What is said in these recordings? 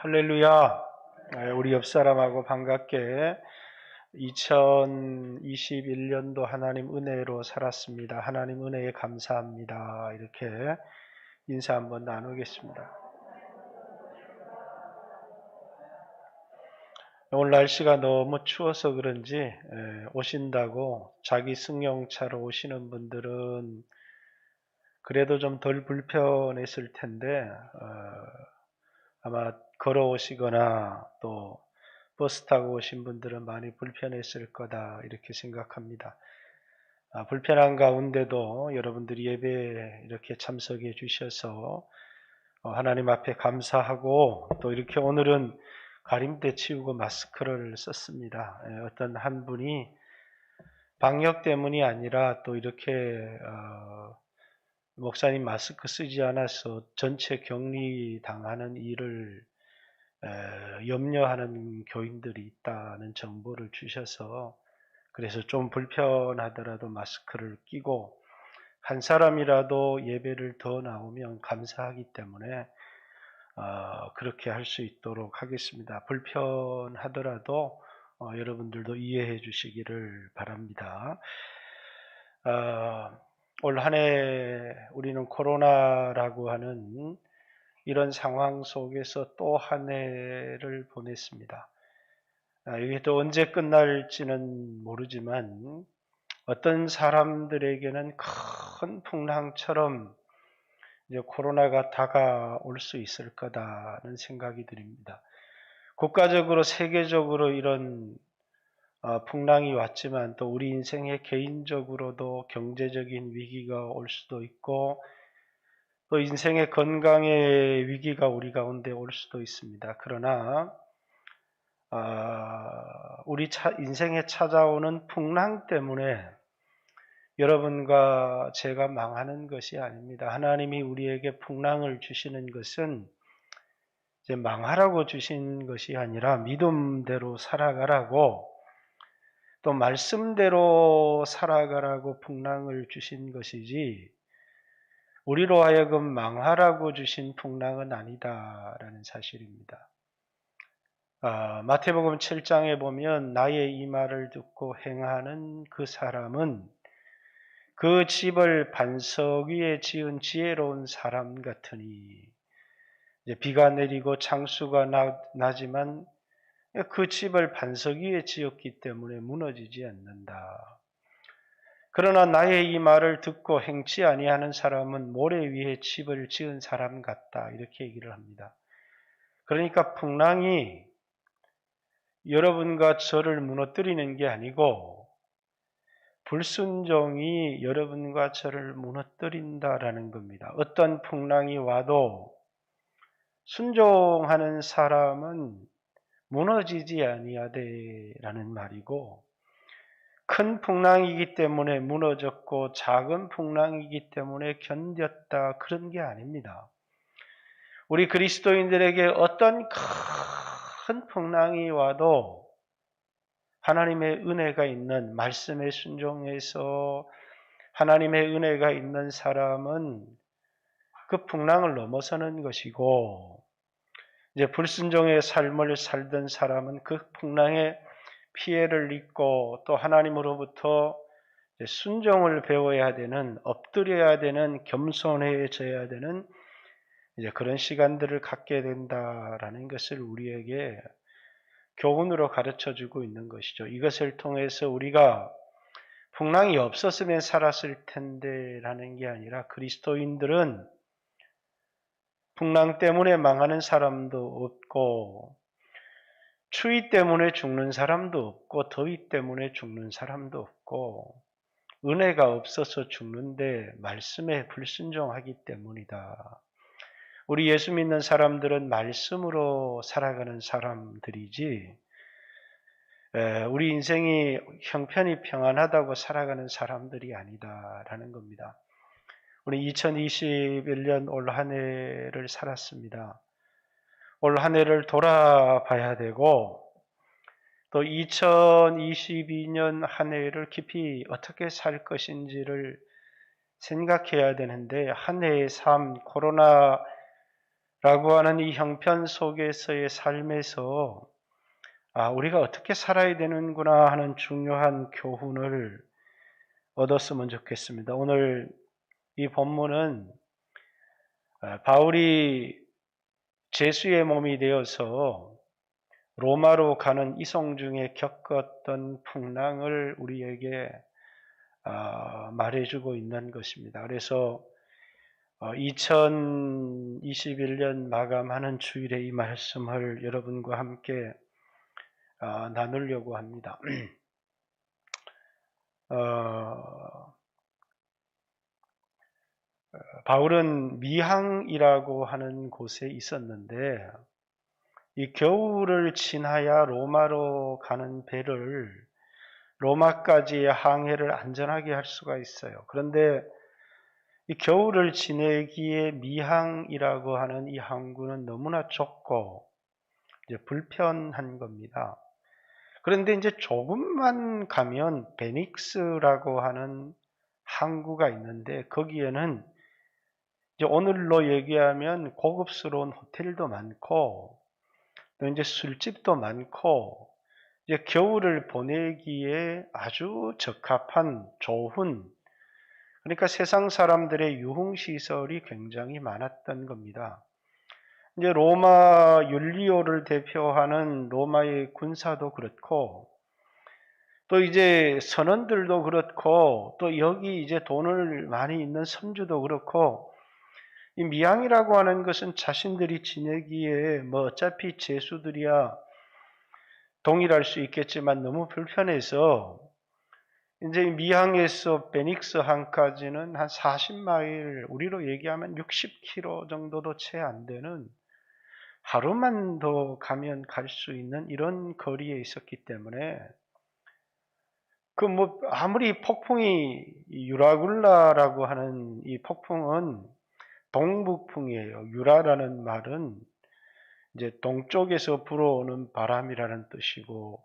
할렐루야. 우리 옆 사람하고 반갑게 2021년도 하나님 은혜로 살았습니다. 하나님 은혜에 감사합니다. 이렇게 인사 한번 나누겠습니다. 오늘 날씨가 너무 추워서 그런지 오신다고 자기 승용차로 오시는 분들은 그래도 좀 덜 불편했을 텐데 아마 걸어오시거나 또 버스 타고 오신 분들은 많이 불편했을 거다 이렇게 생각합니다. 불편한 가운데도 여러분들이 예배에 이렇게 참석해 주셔서 하나님 앞에 감사하고 또 이렇게 오늘은 가림대 치우고 마스크를 썼습니다. 어떤 한 분이 방역 때문이 아니라 또 이렇게 목사님 마스크 쓰지 않아서 전체 격리 당하는 일을 염려하는 교인들이 있다는 정보를 주셔서 그래서 좀 불편하더라도 마스크를 끼고 한 사람이라도 예배를 더 나오면 감사하기 때문에 그렇게 할 수 있도록 하겠습니다. 불편하더라도 여러분들도 이해해 주시기를 바랍니다. 올 한 해 우리는 코로나라고 하는 이런 상황 속에서 또 한 해를 보냈습니다. 이게 또 언제 끝날지는 모르지만 어떤 사람들에게는 큰 풍랑처럼 이제 코로나가 다가올 수 있을 거다는 생각이 듭니다. 국가적으로 세계적으로 이런 풍랑이 왔지만 또 우리 인생에 개인적으로도 경제적인 위기가 올 수도 있고 또 인생의 건강의 위기가 우리 가운데 올 수도 있습니다. 그러나 우리 인생에 찾아오는 풍랑 때문에 여러분과 제가 망하는 것이 아닙니다. 하나님이 우리에게 풍랑을 주시는 것은 이제 망하라고 주신 것이 아니라 믿음대로 살아가라고 또 말씀대로 살아가라고 풍랑을 주신 것이지 우리로 하여금 망하라고 주신 풍랑은 아니다라는 사실입니다. 마태복음 7장에 보면 나의 이 말을 듣고 행하는 그 사람은 그 집을 반석 위에 지은 지혜로운 사람 같으니 이제 비가 내리고 창수가 나지만 그 집을 반석 위에 지었기 때문에 무너지지 않는다. 그러나 나의 이 말을 듣고 행치 아니하는 사람은 모래 위에 집을 지은 사람 같다. 이렇게 얘기를 합니다. 그러니까 풍랑이 여러분과 저를 무너뜨리는 게 아니고 불순종이 여러분과 저를 무너뜨린다라는 겁니다. 어떤 풍랑이 와도 순종하는 사람은 무너지지 아니하되라는 말이고 큰 풍랑이기 때문에 무너졌고 작은 풍랑이기 때문에 견뎠다 그런 게 아닙니다. 우리 그리스도인들에게 어떤 큰 풍랑이 와도 하나님의 은혜가 있는 말씀에 순종해서 하나님의 은혜가 있는 사람은 그 풍랑을 넘어서는 것이고 이제 불순종의 삶을 살던 사람은 그 풍랑의 피해를 입고 또 하나님으로부터 순종을 배워야 되는 엎드려야 되는 겸손해져야 되는 이제 그런 시간들을 갖게 된다라는 것을 우리에게 교훈으로 가르쳐주고 있는 것이죠. 이것을 통해서 우리가 풍랑이 없었으면 살았을 텐데 라는 게 아니라 그리스도인들은 풍랑 때문에 망하는 사람도 없고 추위 때문에 죽는 사람도 없고 더위 때문에 죽는 사람도 없고 은혜가 없어서 죽는데 말씀에 불순종하기 때문이다. 우리 예수 믿는 사람들은 말씀으로 살아가는 사람들이지 우리 인생이 형편이 평안하다고 살아가는 사람들이 아니다라는 겁니다. 우리 2021년 올 한 해를 살았습니다. 올 한 해를 돌아봐야 되고 또 2022년 한 해를 깊이 어떻게 살 것인지를 생각해야 되는데 한 해의 삶, 코로나를 하는 이 형편 속에서의 삶에서 우리가 어떻게 살아야 되는구나 하는 중요한 교훈을 얻었으면 좋겠습니다. 오늘 이 본문은 바울이 제수의 몸이 되어서 로마로 가는 이송 중에 겪었던 풍랑을 우리에게 말해주고 있는 것입니다. 그래서 2021년 마감하는 주일에 이 말씀을 여러분과 함께 나누려고 합니다. 바울은 미항이라고 하는 곳에 있었는데 이 겨울을 지나야 로마로 가는 배를 로마까지의 항해를 안전하게 할 수가 있어요. 그런데 이 겨울을 지내기에 미항이라고 하는 이 항구는 너무나 좁고 이제 불편한 겁니다. 그런데 이제 조금만 가면 베닉스라고 하는 항구가 있는데 거기에는 이제 오늘로 얘기하면 고급스러운 호텔도 많고 또 이제 술집도 많고 이제 겨울을 보내기에 아주 적합한 좋은 그러니까 세상 사람들의 유흥시설이 굉장히 많았던 겁니다. 이제 로마 율리오를 대표하는 로마의 군사도 그렇고 또 이제 선원들도 그렇고 또 여기 이제 돈을 많이 있는 선주도 그렇고 이 미항이라고 하는 것은 자신들이 지내기에 뭐 어차피 제수들이야 동일할 수 있겠지만 너무 불편해서 이제 미항에서 베닉스 항까지는 한 40마일, 우리로 얘기하면 60km 정도도 채 안 되는 하루만 더 가면 갈 수 있는 이런 거리에 있었기 때문에 아무리 폭풍이 유라굴라라고 하는 이 폭풍은 동북풍이에요. 유라라는 말은 이제 동쪽에서 불어오는 바람이라는 뜻이고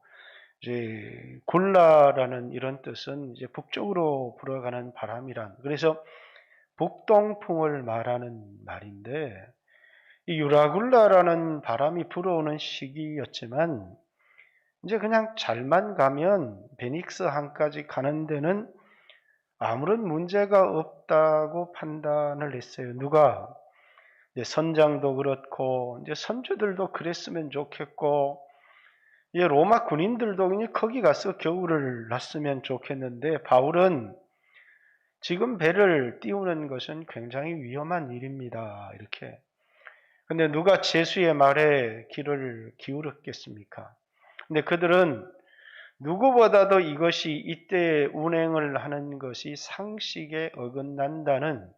이제 굴라라는 이런 뜻은 이제 북쪽으로 불어가는 그래서 북동풍을 말하는 말인데 이 유라굴라라는 바람이 불어오는 시기였지만 이제 그냥 잘만 가면 베닉스 항까지 가는 데는 아무런 문제가 없다고 판단을 했어요. 누가? 이제 선장도 그렇고 이제 선주들도 그랬으면 좋겠고 로마 군인들도 그냥 거기 가서 겨울을 났으면 좋겠는데 바울은 지금 배를 띄우는 것은 굉장히 위험한 일입니다. 이렇게. 근데 누가 제수의 말에 귀를 기울였겠습니까? 근데 그들은 누구보다도 이것이 이때 운행을 하는 것이 상식에 어긋난다는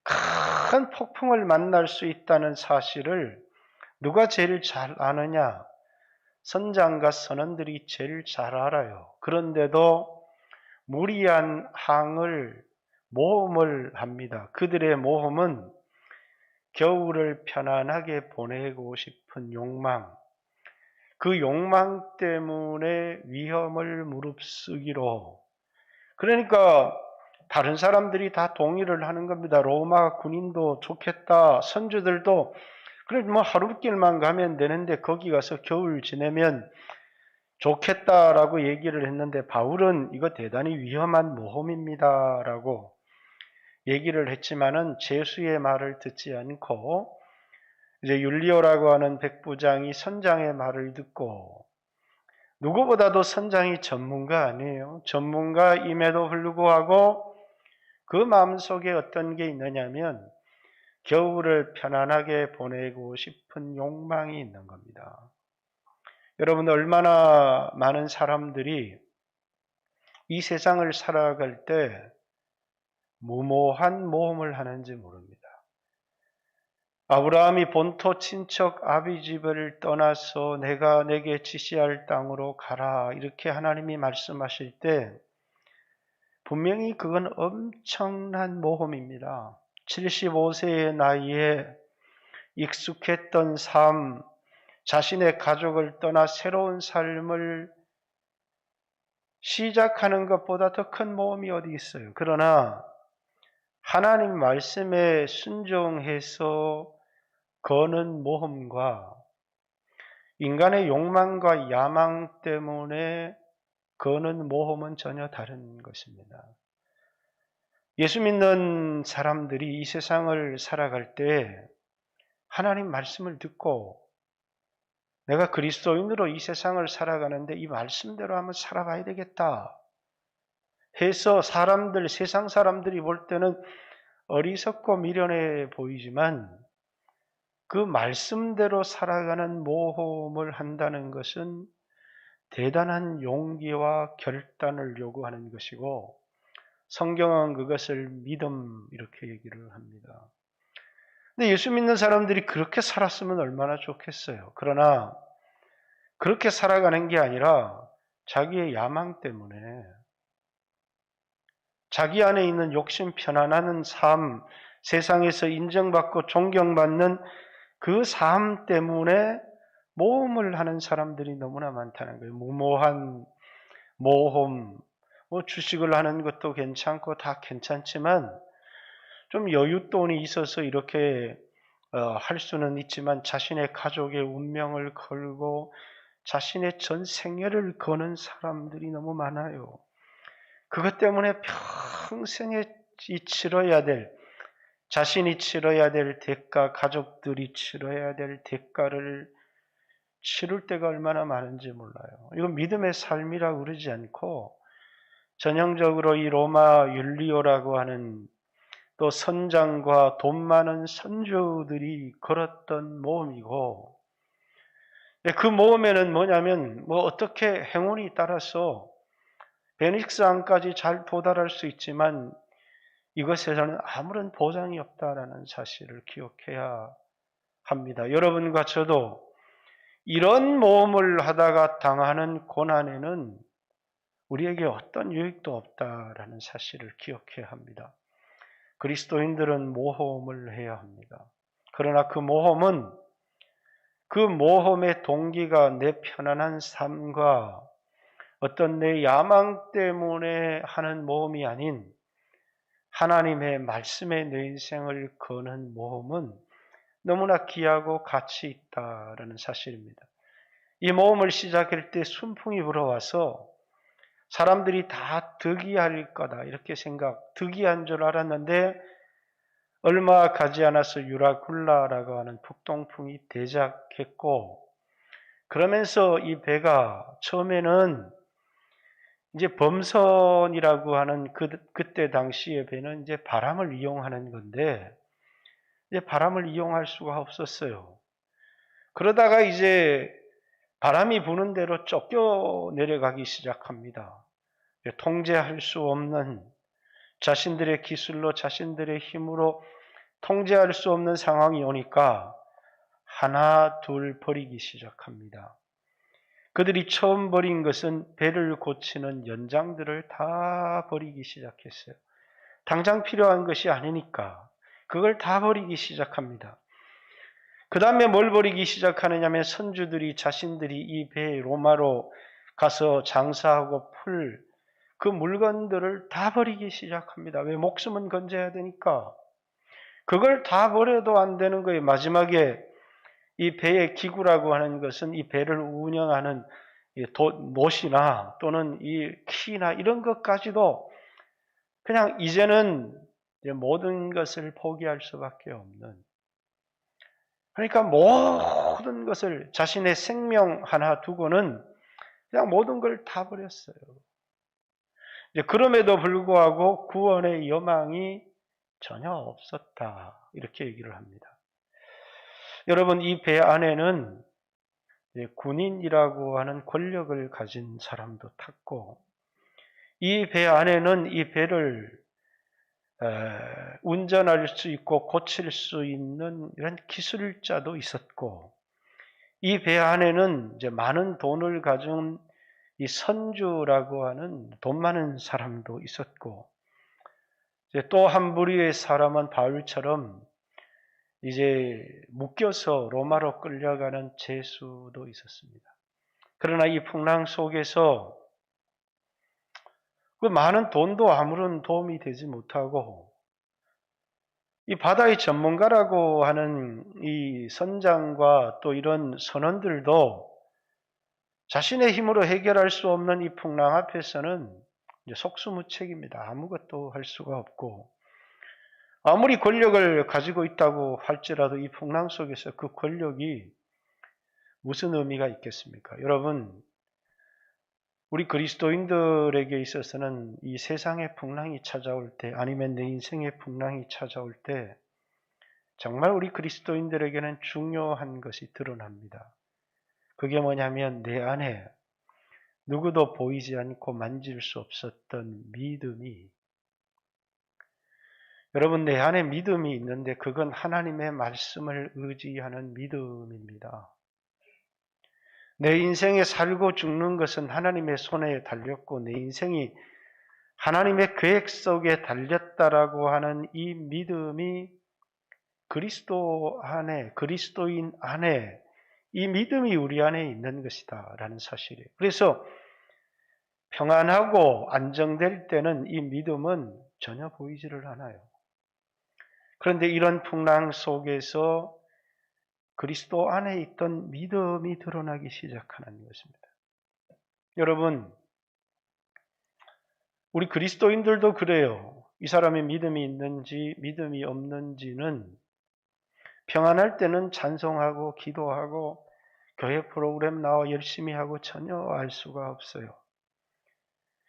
큰 폭풍을 만날 수 있다는 사실을 누가 제일 잘 아느냐? 선장과 선원들이 제일 잘 알아요. 그런데도 무리한 모험을 합니다. 그들의 모험은 겨울을 편안하게 보내고 싶은 욕망, 그 욕망 때문에 위험을 무릅쓰기로. 그러니까 다른 사람들이 다 동의를 하는 겁니다. 로마 군인도 좋겠다. 선주들도 그래 뭐 하루길만 가면 되는데 거기 가서 겨울 지내면 좋겠다라고 얘기를 했는데 바울은 이거 대단히 위험한 모험입니다라고 얘기를 했지만은 제수의 말을 듣지 않고 이제 율리오라고 하는 백부장이 선장의 말을 듣고 누구보다도 선장이 전문가 아니에요. 전문가임에도 불구하고 그 마음속에 어떤 게 있느냐면 겨울을 편안하게 보내고 싶은 욕망이 있는 겁니다. 여러분 얼마나 많은 사람들이 이 세상을 살아갈 때 무모한 모험을 하는지 모릅니다. 아브라함이 본토 친척 아비집을 떠나서 내가 내게 지시할 땅으로 가라 이렇게 하나님이 말씀하실 때 분명히 그건 엄청난 모험입니다. 75세의 나이에 익숙했던 삶, 자신의 가족을 떠나 새로운 삶을 시작하는 것보다 더 큰 모험이 어디 있어요. 그러나 하나님 말씀에 순종해서 거는 모험과 인간의 욕망과 야망 때문에 거는 모험은 전혀 다른 것입니다. 예수 믿는 사람들이 이 세상을 살아갈 때 하나님 말씀을 듣고 내가 그리스도인으로 이 세상을 살아가는데 이 말씀대로 한번 살아봐야 되겠다 해서 세상 사람들이 볼 때는 어리석고 미련해 보이지만 그 말씀대로 살아가는 모험을 한다는 것은 대단한 용기와 결단을 요구하는 것이고 성경은 그것을 믿음 이렇게 얘기를 합니다. 근데 예수 믿는 사람들이 그렇게 살았으면 얼마나 좋겠어요. 그러나 그렇게 살아가는 게 아니라 자기의 야망 때문에 자기 안에 있는 욕심 편안한 삶, 세상에서 인정받고 존경받는 그 삶 때문에 모험을 하는 사람들이 너무나 많다는 거예요. 무모한 모험, 주식을 하는 것도 괜찮고 다 괜찮지만 좀 여윳돈이 있어서 이렇게 할 수는 있지만 자신의 가족의 운명을 걸고 자신의 전 생애를 거는 사람들이 너무 많아요. 그것 때문에 평생에 치러야 될, 자신이 치러야 될 대가, 가족들이 치러야 될 대가를 치를 때가 얼마나 많은지 몰라요. 이건 믿음의 삶이라고 그러지 않고 전형적으로 이 로마 율리오라고 하는 또 선장과 돈 많은 선조들이 걸었던 모험이고 그 모험에는 뭐냐면 어떻게 행운이 따라서 베닉스항까지 잘 도달할 수 있지만 이것에서는 아무런 보장이 없다라는 사실을 기억해야 합니다. 여러분과 저도 이런 모험을 하다가 당하는 고난에는 우리에게 어떤 유익도 없다라는 사실을 기억해야 합니다. 그리스도인들은 모험을 해야 합니다. 그러나 그 모험의 동기가 내 편안한 삶과 어떤 내 야망 때문에 하는 모험이 아닌 하나님의 말씀에 내 인생을 거는 모험은 너무나 귀하고 가치 있다라는 사실입니다. 이 모험을 시작할 때 순풍이 불어와서 사람들이 다 득이할 거다 이렇게 득이한 줄 알았는데 얼마 가지 않아서 유라굴라라고 하는 북동풍이 대작했고 그러면서 이 배가 처음에는 이제 범선이라고 하는 그때 당시의 배는 이제 바람을 이용하는 건데 이제 바람을 이용할 수가 없었어요. 그러다가 이제 바람이 부는 대로 쫓겨 내려가기 시작합니다. 통제할 수 없는 자신들의 기술로 자신들의 힘으로 통제할 수 없는 상황이 오니까 하나 둘 버리기 시작합니다. 그들이 처음 버린 것은 배를 고치는 연장들을 다 버리기 시작했어요. 당장 필요한 것이 아니니까 그걸 다 버리기 시작합니다. 그 다음에 뭘 버리기 시작하느냐면 선주들이 자신들이 이 배 로마로 가서 장사하고 풀 그 물건들을 다 버리기 시작합니다. 왜? 목숨은 건져야 되니까. 그걸 다 버려도 안 되는 거예요. 마지막에 이 배의 기구라고 하는 것은 이 배를 운영하는 못이나 또는 이 키나 이런 것까지도 그냥 이제는 모든 것을 포기할 수밖에 없는. 그러니까 모든 것을 자신의 생명 하나 두고는 그냥 모든 걸 다 버렸어요. 그럼에도 불구하고 구원의 여망이 전혀 없었다. 이렇게 얘기를 합니다. 여러분, 이 배 안에는 군인이라고 하는 권력을 가진 사람도 탔고, 이 배 안에는 이 배를 운전할 수 있고 고칠 수 있는 이런 기술자도 있었고, 이 배 안에는 이제 많은 돈을 가진 이 선주라고 하는 돈 많은 사람도 있었고, 또 한 부류의 사람은 바울처럼 이제 묶여서 로마로 끌려가는 죄수도 있었습니다. 그러나 이 풍랑 속에서 그 많은 돈도 아무런 도움이 되지 못하고 이 바다의 전문가라고 하는 이 선장과 또 이런 선원들도 자신의 힘으로 해결할 수 없는 이 풍랑 앞에서는 이제 속수무책입니다. 아무것도 할 수가 없고, 아무리 권력을 가지고 있다고 할지라도 이 풍랑 속에서 그 권력이 무슨 의미가 있겠습니까? 여러분, 우리 그리스도인들에게 있어서는 이 세상의 풍랑이 찾아올 때, 아니면 내 인생의 풍랑이 찾아올 때 정말 우리 그리스도인들에게는 중요한 것이 드러납니다. 그게 뭐냐면 내 안에 누구도 보이지 않고 만질 수 없었던 믿음이, 여러분, 내 안에 믿음이 있는데 그건 하나님의 말씀을 의지하는 믿음입니다. 내 인생에 살고 죽는 것은 하나님의 손에 달렸고 내 인생이 하나님의 계획 속에 달렸다라고 하는 이 믿음이 그리스도 안에, 그리스도인 안에 이 믿음이 우리 안에 있는 것이다 라는 사실이에요. 그래서 평안하고 안정될 때는 이 믿음은 전혀 보이지를 않아요. 그런데 이런 풍랑 속에서 그리스도 안에 있던 믿음이 드러나기 시작하는 것입니다. 여러분, 우리 그리스도인들도 그래요. 이 사람의 믿음이 있는지 믿음이 없는지는 평안할 때는 찬송하고 기도하고 교회 프로그램 나와 열심히 하고 전혀 알 수가 없어요.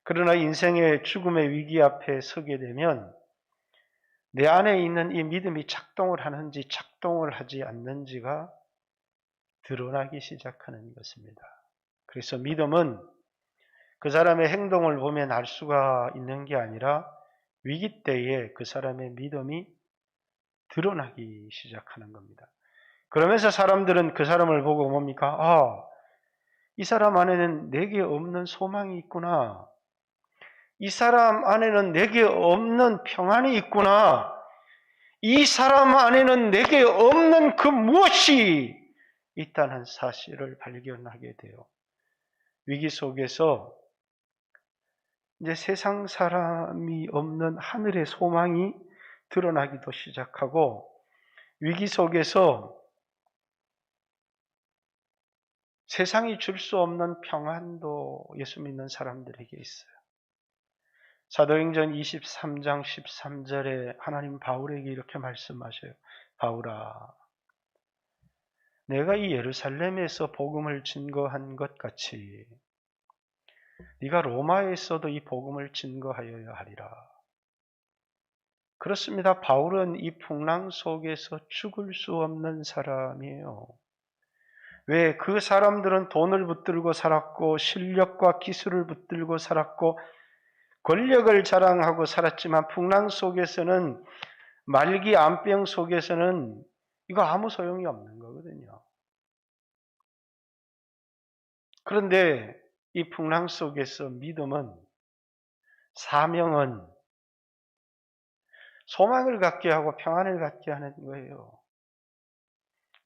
그러나 인생의 죽음의 위기 앞에 서게 되면 내 안에 있는 이 믿음이 작동을 하는지 작동을 하지 않는지가 드러나기 시작하는 것입니다. 그래서 믿음은 그 사람의 행동을 보면 알 수가 있는 게 아니라 위기 때에 그 사람의 믿음이 드러나기 시작하는 겁니다. 그러면서 사람들은 그 사람을 보고 뭡니까? 아, 이 사람 안에는 내게 없는 소망이 있구나. 이 사람 안에는 내게 없는 평안이 있구나. 이 사람 안에는 내게 없는 그 무엇이 있다는 사실을 발견하게 돼요. 위기 속에서 이제 세상 사람이 없는 하늘의 소망이 드러나기도 시작하고, 위기 속에서 세상이 줄 수 없는 평안도 예수 믿는 사람들에게 있어요. 사도행전 23장 13절에 하나님 바울에게 이렇게 말씀하셔요. 바울아, 내가 이 예루살렘에서 복음을 증거한 것 같이 네가 로마에서도 이 복음을 증거하여야 하리라. 그렇습니다. 바울은 이 풍랑 속에서 죽을 수 없는 사람이에요. 왜? 그 사람들은 돈을 붙들고 살았고 실력과 기술을 붙들고 살았고 권력을 자랑하고 살았지만 풍랑 속에서는, 말기 암병 속에서는 이거 아무 소용이 없는 거거든요. 그런데 이 풍랑 속에서 믿음은, 사명은 소망을 갖게 하고 평안을 갖게 하는 거예요.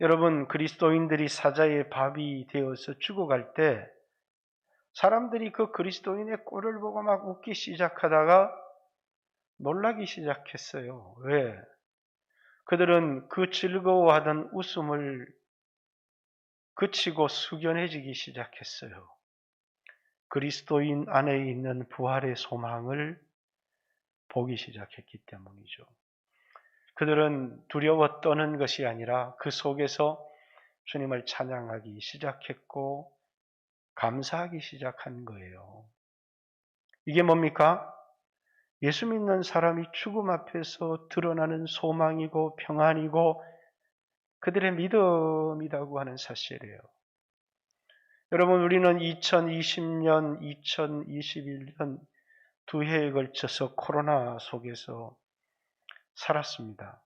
여러분, 그리스도인들이 사자의 밥이 되어서 죽어갈 때 사람들이 그 그리스도인의 꼴을 보고 막 웃기 시작하다가 놀라기 시작했어요. 왜? 그들은 그 즐거워하던 웃음을 그치고 숙연해지기 시작했어요. 그리스도인 안에 있는 부활의 소망을 보기 시작했기 때문이죠. 그들은 두려워 떠는 것이 아니라 그 속에서 주님을 찬양하기 시작했고 감사하기 시작한 거예요. 이게 뭡니까? 예수 믿는 사람이 죽음 앞에서 드러나는 소망이고 평안이고 그들의 믿음이라고 하는 사실이에요. 여러분, 우리는 2020년, 2021년 두 해에 걸쳐서 코로나 속에서 살았습니다.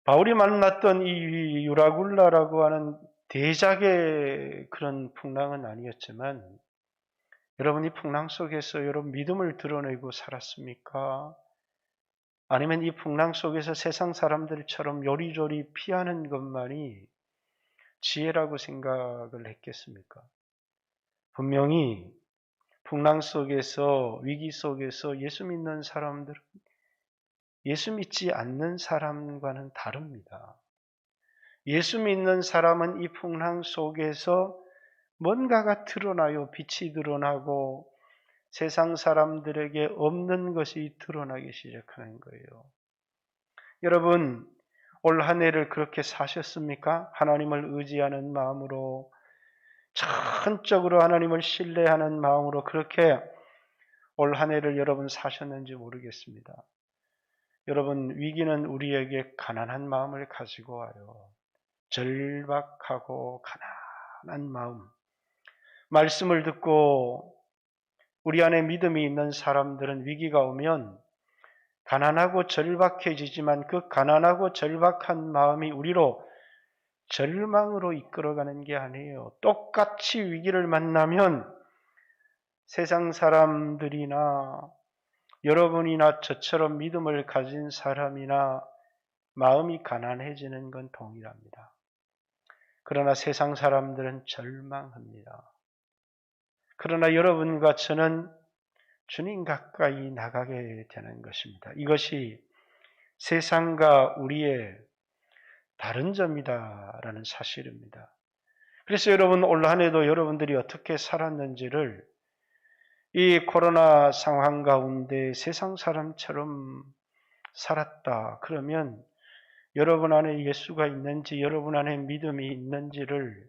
바울이 만났던 이 유라굴라라고 하는 대작의 그런 풍랑은 아니었지만, 여러분, 이 풍랑 속에서 여러분 믿음을 드러내고 살았습니까? 아니면 이 풍랑 속에서 세상 사람들처럼 요리조리 피하는 것만이 지혜라고 생각을 했겠습니까? 분명히 풍랑 속에서, 위기 속에서 예수 믿는 사람들은 예수 믿지 않는 사람과는 다릅니다. 예수 믿는 사람은 이 풍랑 속에서 뭔가가 드러나요. 빛이 드러나고 세상 사람들에게 없는 것이 드러나기 시작하는 거예요. 여러분, 올 한 해를 그렇게 사셨습니까? 하나님을 의지하는 마음으로, 전적으로 하나님을 신뢰하는 마음으로 그렇게 올 한 해를 여러분 사셨는지 모르겠습니다. 여러분, 위기는 우리에게 가난한 마음을 가지고 와요. 절박하고 가난한 마음. 말씀을 듣고 우리 안에 믿음이 있는 사람들은 위기가 오면 가난하고 절박해지지만 그 가난하고 절박한 마음이 우리로 절망으로 이끌어가는 게 아니에요. 똑같이 위기를 만나면 세상 사람들이나 여러분이나 저처럼 믿음을 가진 사람이나 마음이 가난해지는 건 동일합니다. 그러나 세상 사람들은 절망합니다. 그러나 여러분과 저는 주님 가까이 나가게 되는 것입니다. 이것이 세상과 우리의 다른 점이다라는 사실입니다. 그래서 여러분 올 한 해도 여러분들이 어떻게 살았는지를 이 코로나 상황 가운데 세상 사람처럼 살았다. 그러면 여러분 안에 예수가 있는지 여러분 안에 믿음이 있는지를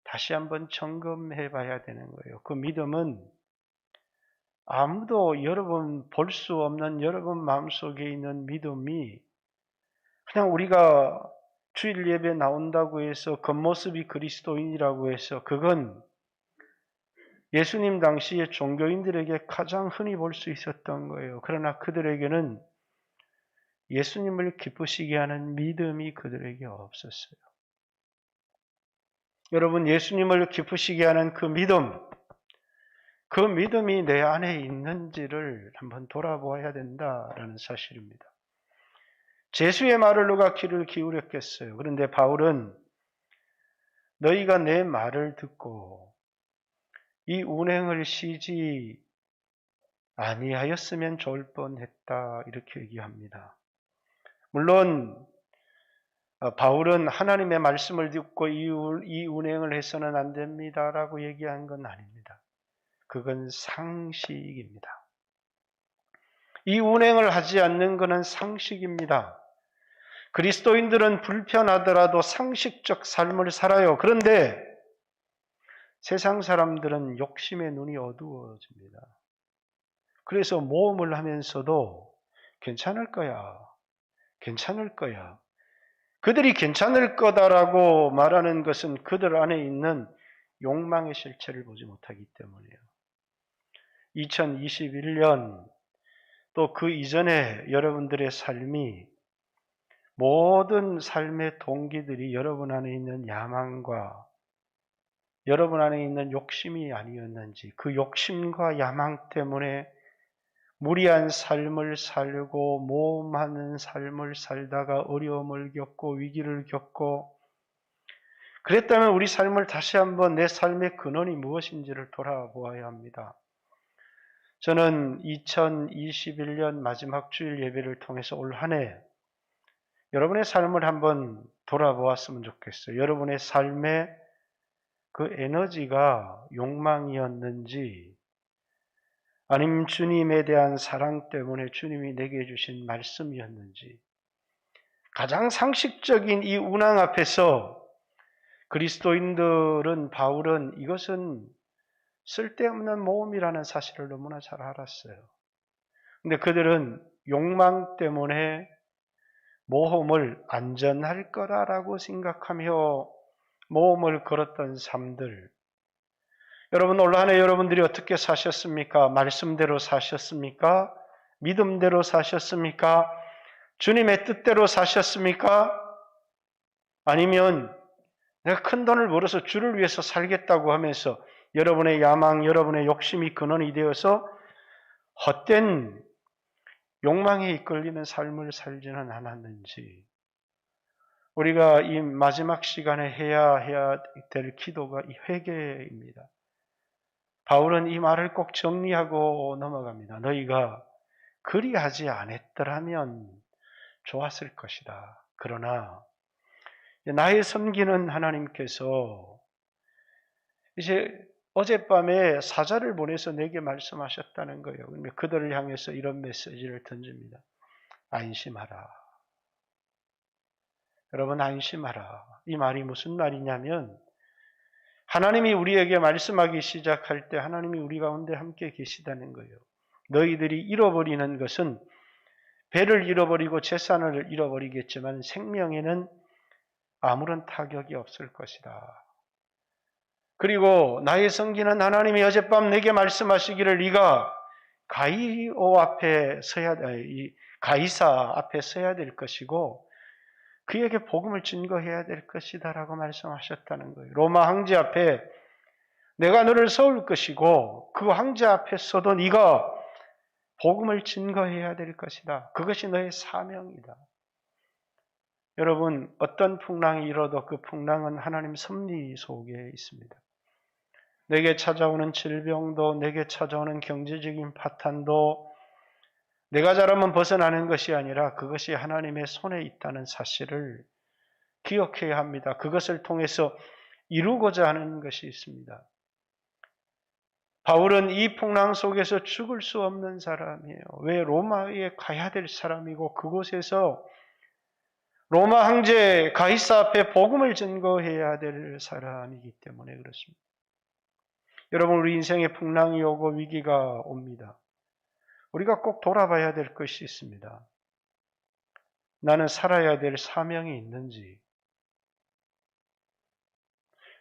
다시 한번 점검해 봐야 되는 거예요. 그 믿음은 아무도 여러분 볼 수 없는 여러분 마음속에 있는 믿음이 그냥 우리가 주일 예배 나온다고 해서 겉모습이 그리스도인이라고 해서 그건 예수님 당시에 종교인들에게 가장 흔히 볼 수 있었던 거예요. 그러나 그들에게는 예수님을 기쁘시게 하는 믿음이 그들에게 없었어요. 여러분, 예수님을 기쁘시게 하는 그 믿음이 내 안에 있는지를 한번 돌아보아야 된다라는 사실입니다. 제수의 말을 누가 귀를 기울였겠어요. 그런데 바울은 너희가 내 말을 듣고 이 운행을 쉬지 아니하였으면 좋을 뻔했다 이렇게 얘기합니다. 물론 바울은 하나님의 말씀을 듣고 이 운행을 해서는 안 됩니다라고 얘기한 건 아닙니다. 그건 상식입니다. 이 운행을 하지 않는 것은 상식입니다. 그리스도인들은 불편하더라도 상식적 삶을 살아요. 그런데 세상 사람들은 욕심의 눈이 어두워집니다. 그래서 모험을 하면서도 괜찮을 거야. 그들이 괜찮을 거다라고 말하는 것은 그들 안에 있는 욕망의 실체를 보지 못하기 때문이에요. 2021년 또 그 이전에 여러분들의 삶이 모든 삶의 동기들이 여러분 안에 있는 야망과 여러분 안에 있는 욕심이 아니었는지 그 욕심과 야망 때문에 무리한 삶을 살고 모험하는 삶을 살다가 어려움을 겪고 위기를 겪고 그랬다면 우리 삶을 다시 한번 내 삶의 근원이 무엇인지를 돌아보아야 합니다. 저는 2021년 마지막 주일 예배를 통해서 올 한 해 여러분의 삶을 한번 돌아보았으면 좋겠어요. 여러분의 삶의 그 에너지가 욕망이었는지 아니면 주님에 대한 사랑 때문에 주님이 내게 주신 말씀이었는지 가장 상식적인 이 운항 앞에서 그리스도인들은 바울은 이것은 쓸데없는 모험이라는 사실을 너무나 잘 알았어요. 근데 그들은 욕망 때문에 모험을 안전할 거라고 생각하며 모험을 걸었던 삶들. 여러분 올 한 해 여러분들이 어떻게 사셨습니까? 말씀대로 사셨습니까? 믿음대로 사셨습니까? 주님의 뜻대로 사셨습니까? 아니면 내가 큰 돈을 벌어서 주를 위해서 살겠다고 하면서 여러분의 야망, 여러분의 욕심이 근원이 되어서 헛된 욕망에 이끌리는 삶을 살지는 않았는지 우리가 이 마지막 시간에 해야 될 기도가 이 회개입니다. 바울은 이 말을 꼭 정리하고 넘어갑니다. 너희가 그리하지 않았더라면 좋았을 것이다. 그러나 나의 섬기는 하나님께서 이제 어젯밤에 사자를 보내서 내게 말씀하셨다는 거예요. 그들을 향해서 이런 메시지를 던집니다. 안심하라. 여러분, 안심하라. 이 말이 무슨 말이냐면 하나님이 우리에게 말씀하기 시작할 때 하나님이 우리 가운데 함께 계시다는 거예요. 너희들이 잃어버리는 것은 배를 잃어버리고 재산을 잃어버리겠지만 생명에는 아무런 타격이 없을 것이다. 그리고 나의 성기는 하나님이 어젯밤 내게 말씀하시기를 네가 가이사 앞에 서야 될 것이고 그에게 복음을 증거해야 될 것이다 라고 말씀하셨다는 거예요. 로마 황제 앞에 내가 너를 세울 것이고 그 황제 앞에 서도 네가 복음을 증거해야 될 것이다. 그것이 너의 사명이다. 여러분, 어떤 풍랑이 일어도 그 풍랑은 하나님 섭리 속에 있습니다. 내게 찾아오는 질병도, 내게 찾아오는 경제적인 파탄도 내가 잘하면 벗어나는 것이 아니라 그것이 하나님의 손에 있다는 사실을 기억해야 합니다. 그것을 통해서 이루고자 하는 것이 있습니다. 바울은 이 풍랑 속에서 죽을 수 없는 사람이에요. 왜? 로마에 가야 될 사람이고 그곳에서 로마 황제 가이사 앞에 복음을 증거해야 될 사람이기 때문에 그렇습니다. 여러분, 우리 인생에 풍랑이 오고 위기가 옵니다. 우리가 꼭 돌아봐야 될 것이 있습니다. 나는 살아야 될 사명이 있는지,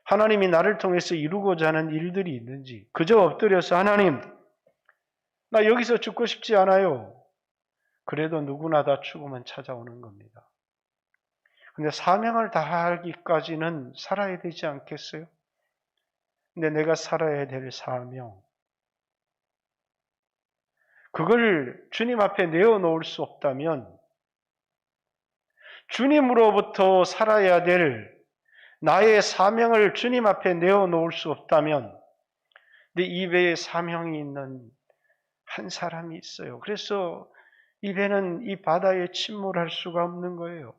하나님이 나를 통해서 이루고자 하는 일들이 있는지, 그저 엎드려서 하나님, 나 여기서 죽고 싶지 않아요. 그래도 누구나 다 죽으면 찾아오는 겁니다. 근데 사명을 다하기까지는 살아야 되지 않겠어요? 근데 내가 살아야 될 사명, 그걸 주님 앞에 내어놓을 수 없다면 주님으로부터 살아야 될 나의 사명을 주님 앞에 내어놓을 수 없다면 내 입에 사명이 있는 한 사람이 있어요. 그래서 이 배는 이 바다에 침몰할 수가 없는 거예요.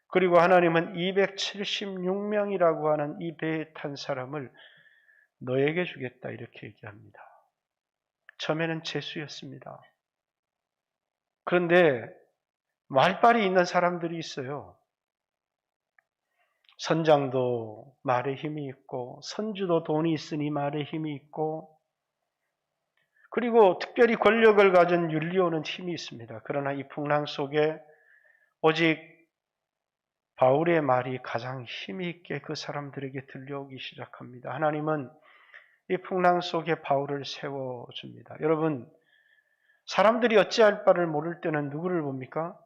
그리고 하나님은 276명이라고 하는 이 배에 탄 사람을 너에게 주겠다 이렇게 얘기합니다. 처음에는 제수였습니다. 그런데 말빨이 있는 사람들이 있어요. 선장도 말에 힘이 있고 선주도 돈이 있으니 말에 힘이 있고 그리고 특별히 권력을 가진 율리오는 힘이 있습니다. 그러나 이 풍랑 속에 오직 바울의 말이 가장 힘이 있게 그 사람들에게 들려오기 시작합니다. 하나님은 이 풍랑 속에 바울을 세워줍니다. 여러분, 사람들이 어찌할 바를 모를 때는 누구를 봅니까?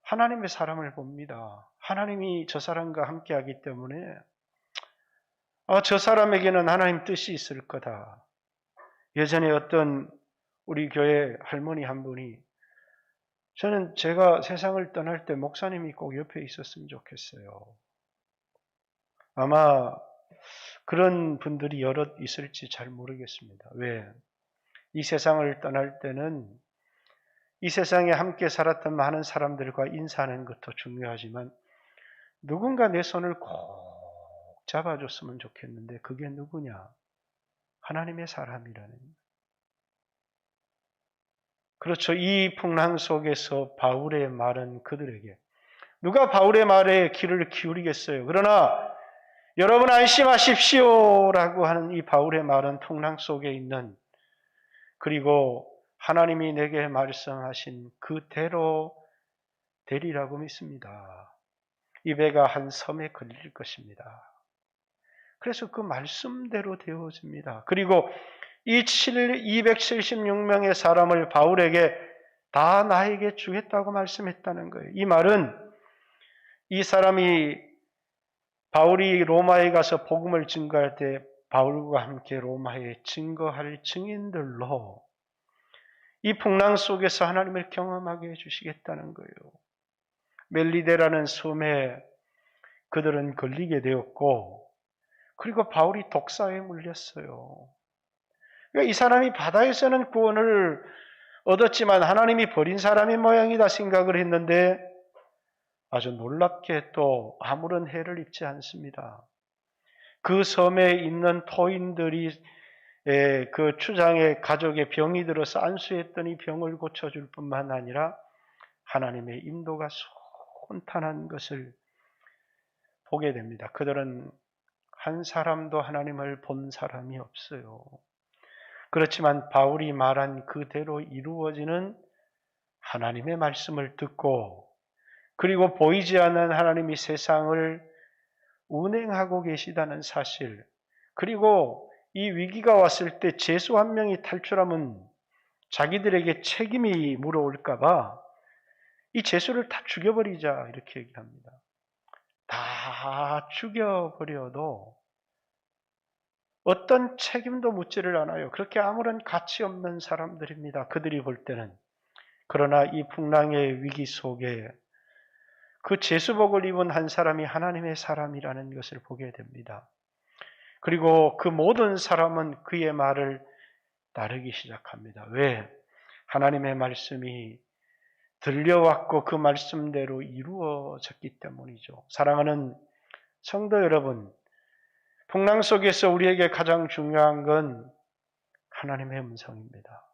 하나님의 사람을 봅니다. 하나님이 저 사람과 함께하기 때문에 저 사람에게는 하나님 뜻이 있을 거다. 예전에 어떤 우리 교회 할머니 한 분이 저는 제가 세상을 떠날 때 목사님이 꼭 옆에 있었으면 좋겠어요. 아마 그런 분들이 여럿 있을지 잘 모르겠습니다. 왜? 이 세상을 떠날 때는 이 세상에 함께 살았던 많은 사람들과 인사하는 것도 중요하지만 누군가 내 손을 꼭 잡아줬으면 좋겠는데 그게 누구냐? 하나님의 사람이라는. 그렇죠. 이 풍랑 속에서 바울의 말은 그들에게 누가 바울의 말에 귀를 기울이겠어요. 그러나 여러분 안심하십시오라고 하는 이 바울의 말은 풍랑 속에 있는 그리고 하나님이 내게 말씀하신 그대로 되리라고 믿습니다. 이 배가 한 섬에 걸릴 것입니다. 그래서 그 말씀대로 되어집니다. 그리고 이 276명의 사람을 바울에게 다 나에게 주겠다고 말씀했다는 거예요. 이 말은 이 사람이 바울이 로마에 가서 복음을 증거할 때 바울과 함께 로마에 증거할 증인들로 이 풍랑 속에서 하나님을 경험하게 해주시겠다는 거예요. 멜리데라는 섬에 그들은 걸리게 되었고 그리고 바울이 독사에 물렸어요. 그러니까 이 사람이 바다에서는 구원을 얻었지만 하나님이 버린 사람의 모양이다 생각을 했는데 아주 놀랍게 또 아무런 해를 입지 않습니다. 그 섬에 있는 토인들이 그 추장의 가족의 병이 들어서 안수했더니 병을 고쳐줄 뿐만 아니라 하나님의 인도가 손탄한 것을 보게 됩니다. 그들은 한 사람도 하나님을 본 사람이 없어요. 그렇지만 바울이 말한 그대로 이루어지는 하나님의 말씀을 듣고 그리고 보이지 않는 하나님이 세상을 운행하고 계시다는 사실, 그리고 이 위기가 왔을 때 죄수 한 명이 탈출하면 자기들에게 책임이 물어올까봐 이 죄수를 다 죽여버리자 이렇게 얘기합니다. 다 죽여버려도 어떤 책임도 묻지를 않아요. 그렇게 아무런 가치 없는 사람들입니다. 그들이 볼 때는. 그러나 이 풍랑의 위기 속에 그 제수복을 입은 한 사람이 하나님의 사람이라는 것을 보게 됩니다. 그리고 그 모든 사람은 그의 말을 따르기 시작합니다. 왜? 하나님의 말씀이 들려왔고 그 말씀대로 이루어졌기 때문이죠. 사랑하는 성도 여러분, 풍랑 속에서 우리에게 가장 중요한 건 하나님의 음성입니다.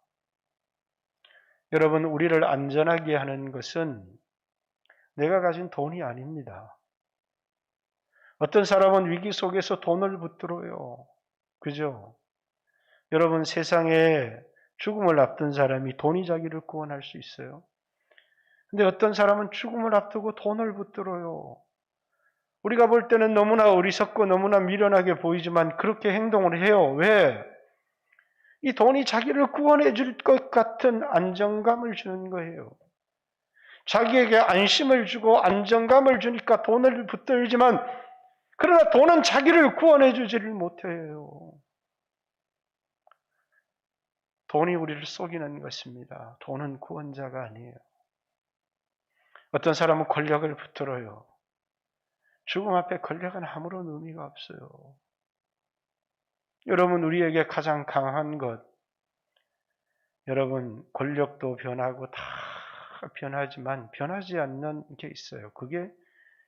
여러분, 우리를 안전하게 하는 것은 내가 가진 돈이 아닙니다. 어떤 사람은 위기 속에서 돈을 붙들어요. 그죠? 여러분, 세상에 죽음을 앞둔 사람이 돈이 자기를 구원할 수 있어요? 근데 어떤 사람은 죽음을 앞두고 돈을 붙들어요. 우리가 볼 때는 너무나 어리석고 너무나 미련하게 보이지만 그렇게 행동을 해요. 왜? 이 돈이 자기를 구원해 줄 것 같은 안정감을 주는 거예요. 자기에게 안심을 주고 안정감을 주니까 돈을 붙들지만 그러나 돈은 자기를 구원해 주지를 못해요. 돈이 우리를 속이는 것입니다. 돈은 구원자가 아니에요. 어떤 사람은 권력을 붙들어요. 죽음 앞에 권력은 아무런 의미가 없어요. 여러분, 우리에게 가장 강한 것, 여러분, 권력도 변하고 다 변하지만 변하지 않는 게 있어요. 그게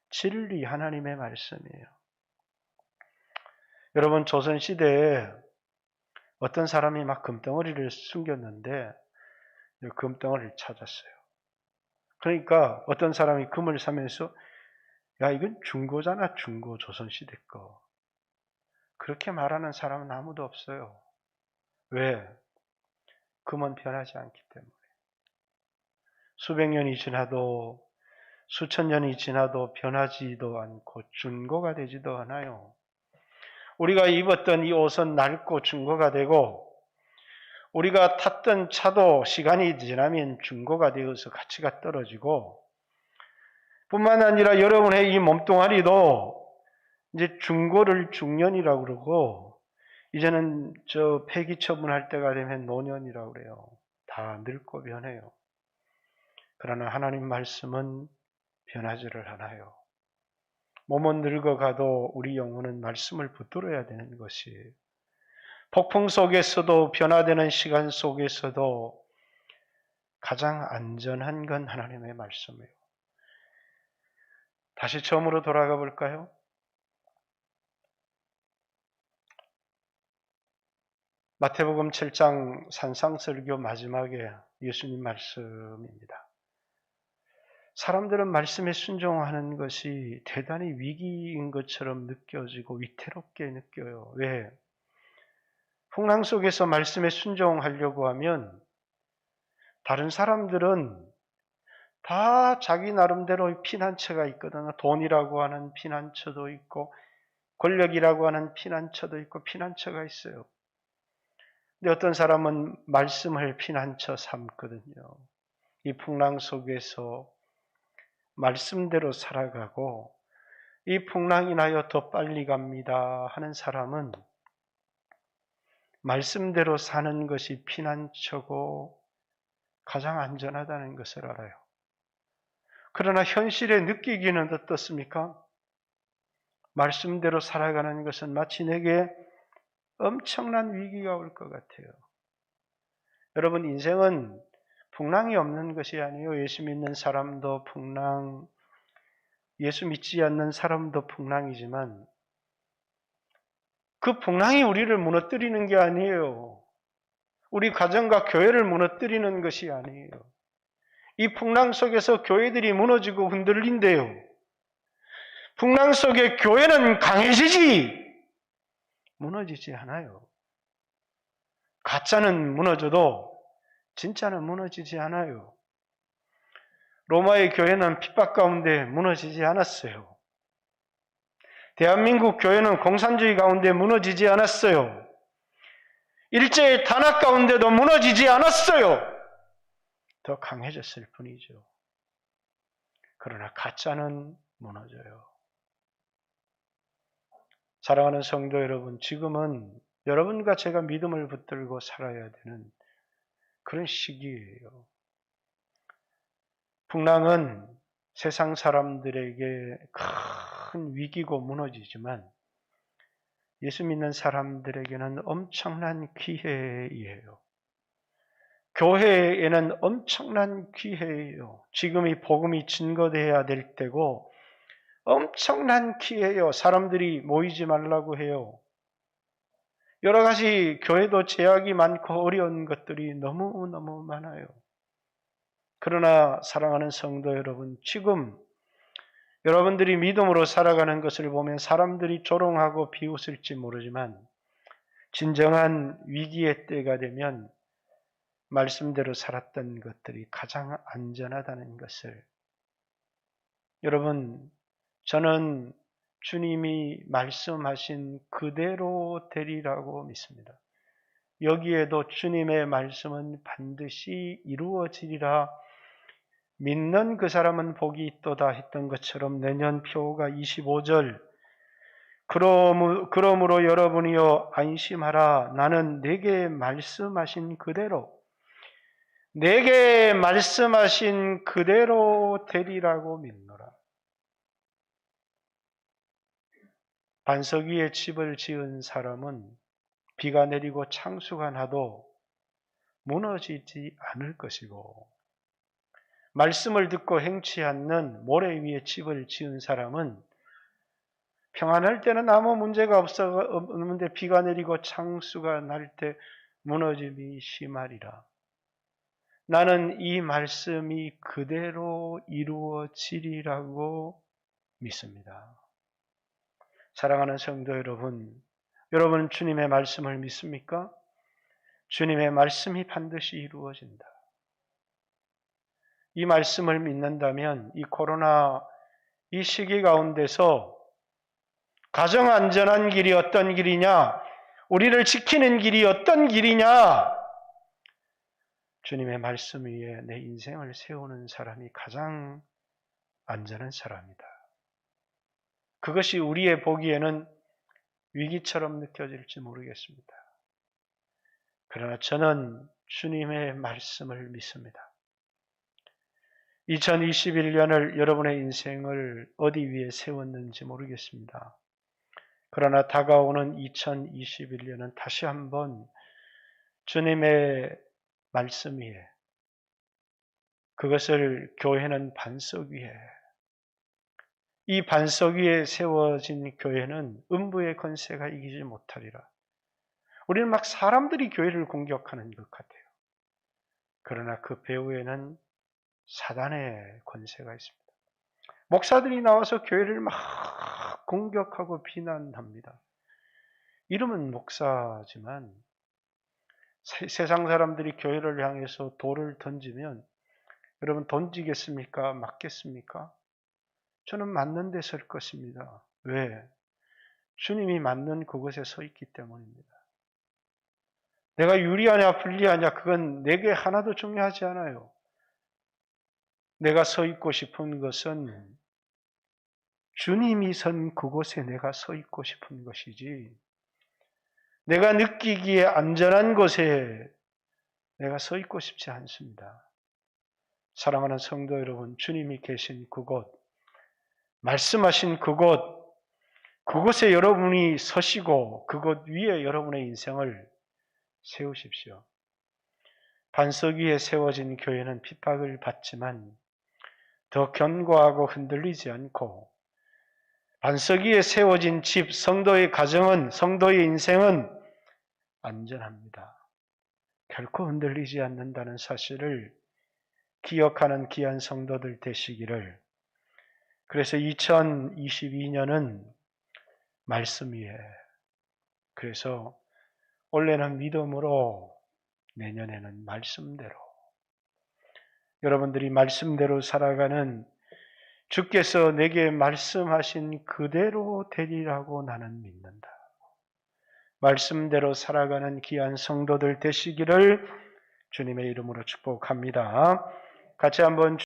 진리, 하나님의 말씀이에요. 여러분, 조선시대에 어떤 사람이 막 금덩어리를 숨겼는데 금덩어리를 찾았어요. 그러니까 어떤 사람이 금을 사면서 야, 이건 중고잖아, 중고, 조선시대 거. 그렇게 말하는 사람은 아무도 없어요. 왜? 금은 변하지 않기 때문에. 수백 년이 지나도 수천 년이 지나도 변하지도 않고 중고가 되지도 않아요. 우리가 입었던 이 옷은 낡고 중고가 되고 우리가 탔던 차도 시간이 지나면 중고가 되어서 가치가 떨어지고 뿐만 아니라 여러분의 이 몸뚱아리도 이제 중고를 중년이라고 그러고 이제는 저 폐기 처분할 때가 되면 노년이라고 그래요. 다 늙고 변해요. 그러나 하나님 말씀은 변하지를 않아요. 몸은 늙어가도 우리 영혼은 말씀을 붙들어야 되는 것이에요. 폭풍 속에서도 변화되는 시간 속에서도 가장 안전한 건 하나님의 말씀이에요. 다시 처음으로 돌아가 볼까요? 마태복음 7장 산상설교 마지막에 예수님 말씀입니다. 사람들은 말씀에 순종하는 것이 대단히 위기인 것처럼 느껴지고 위태롭게 느껴요. 왜? 풍랑 속에서 말씀에 순종하려고 하면 다른 사람들은 다 자기 나름대로 피난처가 있거든요. 돈이라고 하는 피난처도 있고 권력이라고 하는 피난처도 있고 피난처가 있어요. 근데 어떤 사람은 말씀을 피난처 삼거든요. 이 풍랑 속에서 말씀대로 살아가고 이 풍랑이 나여 더 빨리 갑니다 하는 사람은 말씀대로 사는 것이 피난처고 가장 안전하다는 것을 알아요. 그러나 현실에 느끼기는 어떻습니까? 말씀대로 살아가는 것은 마치 내게 엄청난 위기가 올 것 같아요. 여러분, 인생은 풍랑이 없는 것이 아니에요. 예수 믿는 사람도 풍랑, 예수 믿지 않는 사람도 풍랑이지만 그 풍랑이 우리를 무너뜨리는 게 아니에요. 우리 가정과 교회를 무너뜨리는 것이 아니에요. 이 풍랑 속에서 교회들이 무너지고 흔들린대요. 풍랑 속에 교회는 강해지지 무너지지 않아요. 가짜는 무너져도 진짜는 무너지지 않아요. 로마의 교회는 핍박 가운데 무너지지 않았어요. 대한민국 교회는 공산주의 가운데 무너지지 않았어요. 일제의 탄압 가운데도 무너지지 않았어요. 더 강해졌을 뿐이죠. 그러나 가짜는 무너져요. 사랑하는 성도 여러분, 지금은 여러분과 제가 믿음을 붙들고 살아야 되는 그런 시기예요. 풍랑은 세상 사람들에게 큰 위기고 무너지지만 예수 믿는 사람들에게는 엄청난 기회예요. 교회에는 엄청난 기회예요. 지금 이 복음이 증거되어야 될 때고 엄청난 기회예요. 사람들이 모이지 말라고 해요. 여러 가지 교회도 제약이 많고 어려운 것들이 너무너무 많아요. 그러나 사랑하는 성도 여러분, 지금 여러분들이 믿음으로 살아가는 것을 보면 사람들이 조롱하고 비웃을지 모르지만 진정한 위기의 때가 되면 말씀대로 살았던 것들이 가장 안전하다는 것을 여러분, 저는 주님이 말씀하신 그대로 되리라고 믿습니다. 여기에도 주님의 말씀은 반드시 이루어지리라 믿는 그 사람은 복이 있도다 했던 것처럼 내년 표가 25절 그러므로 여러분이여 안심하라 나는 내게 말씀하신 그대로 내게 말씀하신 그대로 되리라고 믿노라. 반석 위에 집을 지은 사람은 비가 내리고 창수가 나도 무너지지 않을 것이고 말씀을 듣고 행치 않는 모래 위에 집을 지은 사람은 평안할 때는 아무 문제가 없는데 비가 내리고 창수가 날 때 무너짐이 심하리라. 나는 이 말씀이 그대로 이루어지리라고 믿습니다. 사랑하는 성도 여러분, 여러분은 주님의 말씀을 믿습니까? 주님의 말씀이 반드시 이루어진다. 이 말씀을 믿는다면 이 코로나 이 시기 가운데서 가정 안전한 길이 어떤 길이냐? 우리를 지키는 길이 어떤 길이냐? 주님의 말씀 위에 내 인생을 세우는 사람이 가장 안전한 사람이다. 그것이 우리의 보기에는 위기처럼 느껴질지 모르겠습니다. 그러나 저는 주님의 말씀을 믿습니다. 2021년을 여러분의 인생을 어디 위에 세웠는지 모르겠습니다. 그러나 다가오는 2021년은 다시 한번 주님의 말씀 위에 그것을 교회는 반석 위에 이 반석 위에 세워진 교회는 음부의 권세가 이기지 못하리라. 우리는 막 사람들이 교회를 공격하는 것 같아요. 그러나 그 배후에는 사단의 권세가 있습니다. 목사들이 나와서 교회를 막 공격하고 비난합니다. 이름은 목사지만 세상 사람들이 교회를 향해서 돌을 던지면 여러분 던지겠습니까? 맞겠습니까? 저는 맞는 데 설 것입니다. 왜? 주님이 맞는 그곳에 서 있기 때문입니다. 내가 유리하냐 불리하냐 그건 내게 하나도 중요하지 않아요. 내가 서 있고 싶은 것은 주님이 선 그곳에 내가 서 있고 싶은 것이지 내가 느끼기에 안전한 곳에 내가 서 있고 싶지 않습니다. 사랑하는 성도 여러분, 주님이 계신 그곳, 말씀하신 그곳, 그곳에 여러분이 서시고 그곳 위에 여러분의 인생을 세우십시오. 반석 위에 세워진 교회는 핍박을 받지만 더 견고하고 흔들리지 않고, 반석 위에 세워진 집, 성도의 가정은, 성도의 인생은 안전합니다. 결코 흔들리지 않는다는 사실을 기억하는 귀한 성도들 되시기를. 그래서 2022년은 말씀 위에, 그래서 올해는 믿음으로, 내년에는 말씀대로, 여러분들이 말씀대로 살아가는, 주께서 내게 말씀하신 그대로 되리라고 나는 믿는다. 말씀대로 살아가는 귀한 성도들 되시기를 주님의 이름으로 축복합니다. 같이 한번